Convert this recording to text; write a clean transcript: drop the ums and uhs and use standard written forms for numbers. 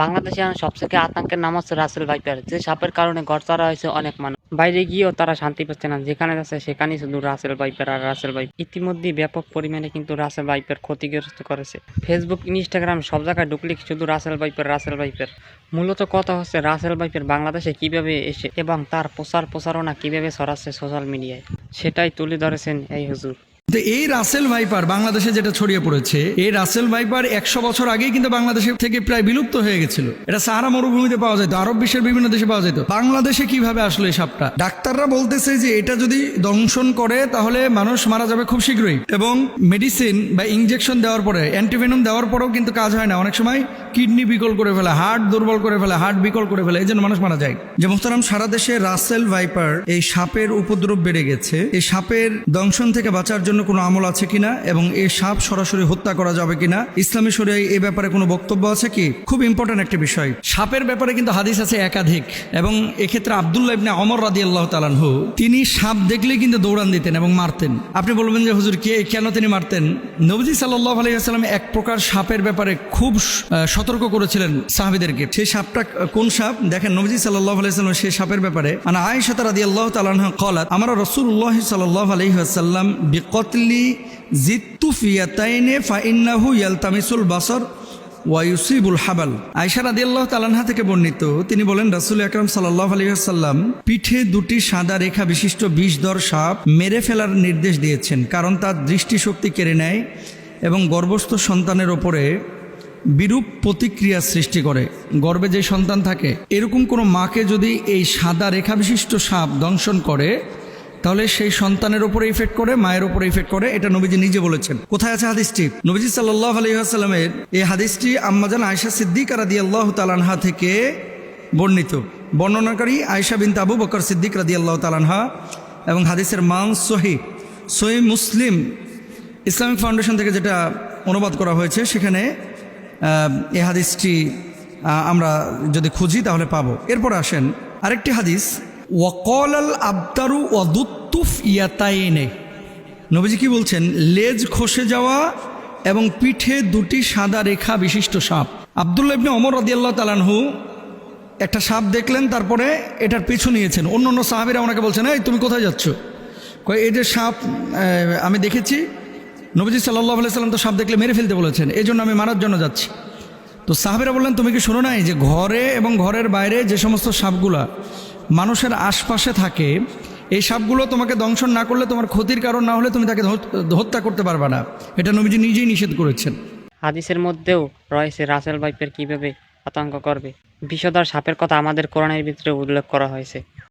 বাংলাদেশে এখন সবথেকে আতঙ্কের নাম হচ্ছে রাসেল ভাইপার, যে সাপের কারণে ঘর ছাড়া হয়েছে অনেক মানুষ। বাইরে গিয়েও তারা শান্তি পাচ্ছে না, যেখানে যাচ্ছে সেখানেই শুধু রাসেল ভাইপার আর রাসেল ভাইপার। ইতিমধ্যে ব্যাপক পরিমাণে কিন্তু রাসেল ভাইপার ক্ষতিগ্রস্ত করেছে। ফেসবুক, ইনস্টাগ্রাম সব জায়গায় ঢুকলে শুধু রাসেল ভাইপার রাসেল ভাইপার। মূলত কথা হচ্ছে রাসেল ভাইপার বাংলাদেশে কিভাবে এসে এবং তার প্রচারণা কিভাবে ছড়াচ্ছে সোশ্যাল মিডিয়ায়, সেটাই তুলে ধরেছেন এই হুজুর। তো এই রাসেল ভাইপার বাংলাদেশে যেটা ছড়িয়ে পড়েছে, এই রাসেল ভাইপার 100 বছর আগেই কিন্তু বাংলাদেশের থেকে প্রায় বিলুপ্ত হয়ে গেছিল। এটা সাহারা মরুভূমিতে পাওয়া যেত, আরব বিশ্বের বিভিন্ন দেশে পাওয়া যেত। বাংলাদেশে কিভাবে আসলো এই সাপটা? ডাক্তাররা বলতেছে যে এটা যদি দংশন করে তাহলে মানুষ মারা যাবে খুব শীঘ্রই, এবং মেডিসিন বা ইনজেকশন দেওয়ার পরে, অ্যান্টিভেনম দেওয়ার পরেও কিন্তু কাজ হয় না। অনেক সময় কিডনি বিকল করে ফেলে, হার্ট দুর্বল করে ফেলে, হার্ট বিকল করে ফেলে, এই জন্য মানুষ মারা যায়। যে মোহতারাম, সারা দেশে রাসেল ভাইপার এই সাপের উপদ্রব বেড়ে গেছে। এই সাপের দংশন থেকে বাঁচার জন্য কোনো আমল আছে কিনা এবং এই সাপ সরাসরি হত্যা করা যাবে কিনা, ইসলামী শরিয়ায় এই ব্যাপারে কোনো বক্তব্য আছে কি? খুব ইম্পর্টেন্ট একটা বিষয়। সাপের ব্যাপারে কিন্তু হাদিস আছে একাধিক, এবং এক্ষেত্রে আব্দুল্লাহ ইবনে ওমর রাদিয়াল্লাহু তাআলা আনহু, তিনি সাপ দেখলেই কিন্তু দৌড়ান দিতেন এবং মারতেন। আপনি বলবেন যে হুজুর কেন তিনি মারতেন? নবীজি সাল্লাল্লাহু আলাইহি ওয়াসাল্লাম এক প্রকার সাপের ব্যাপারে খুব সতর্ক করেছিলেন সাহাবীদেরকে। সেই সাপটা কোন সাপ? দেখেন, নবীজি সাল্লাল্লাহু আলাইহি ওয়াসাল্লাম সেই সাপের ব্যাপারে, আয়েশা রাদিয়াল্লাহু তাআলা আনহা ক্বালাত, আমারা রাসূলুল্লাহ সাল্লাল্লাহু আলাইহি ওয়াসাল্লাম বিকতলি জিত্তু ফিয়াতাইনে ফাইন্নাহু ইয়ালতামিসুল বাসর ওয়া ইউসিবুল হাবাল। আয়েশা রাদিয়াল্লাহু তাআলা আনহা থেকে বর্ণিত, তিনি বলেন রাসূল আকরাম সাল্লাল্লাহু আলাইহি ওয়াসাল্লাম পিঠে দুটি সাদা রেখা বিশিষ্ট বিষধর সাপ মেরে ফেলার নির্দেশ দিয়েছেন, কারণ তার দৃষ্টিশক্তি কেড়ে নেয় এবং গর্ভস্থ সন্তানের ওপরে বিরূপ প্রতিক্রিয়া সৃষ্টি করে। গর্ভে যে সন্তান থাকে, এরকম কোনো মাকে যদি এই সাদা রেখা বিশিষ্ট সাপ দংশন করে তাহলে সেই সন্তানের উপরে ইফেক্ট করে, মায়ের উপরে ইফেক্ট করে। এটা নবীজি নিজে বলেছেন। কোথায় আছে হাদিসটি? নবীজি সাল্লাল্লাহু আলাইহি ওয়াসাল্লামের এই হাদিসটি আম্মাজান আয়েশা সিদ্দিকা রাদিয়াল্লাহু তাআলা আনহা থেকে বর্ণিত। বর্ণনাকারী আয়েশা বিনত আবু বকর সিদ্দিক রাদিয়াল্লাহু তাআলা আনহা, এবং হাদিসের মান সহিহ মুসলিম ইসলামিক ফাউন্ডেশন থেকে যেটা অনুবাদ করা হয়েছে, সেখানে এই হাদিসটি আমরা যদি খুঁজি তাহলে পাবো। এরপর আসেন আরেকটি হাদিস, ওয়াকলাল আবতারু ওয়াদুত্তুফ ইয়াতাইনে। নবীজি কি বলছেন? লেজ খসে যাওয়া এবং পিঠে দুটি সাদা রেখা বিশিষ্ট সাপ। আব্দুল্লাহ ইবনে ওমর রাদিয়াল্লাহু তাআলা আনহু একটা সাপ দেখলেন, তারপরে এটার পিছু নিয়েছেন। অন্য সাহাবীরা ওনাকে বলছেন, এই তুমি কোথায় যাচ্ছ? এই যে সাপ আমি দেখেছি, নবীজি সাল্লাল্লাহু আলাইহি ওয়াসাল্লাম তো সাপ দেখলে মেরে ফেলতে বলেছেন, এই জন্য আমি মারার জন্য যাচ্ছি। তো সাহাবীরা বললেন, তুমি কি শোনো নাই যে ঘরে এবং ঘরের বাইরে যে সমস্ত সাপগুলা মানুষের আশপাশে থাকে, এই সাপগুলো তোমাকে দংশন না করলে, তোমার ক্ষতির কারণ না হলে তুমি তাকে হত্যা করতে পারবে না। এটা নবীজি নিজেই নিষেধ করেছেন। হাদিসের মধ্যেও রয়েছে রাসেল ভাইপার কিভাবে আতঙ্ক করবে। বিষধর সাপের কথা আমাদের কোরআনের ভিতরে উল্লেখ করা হয়েছে।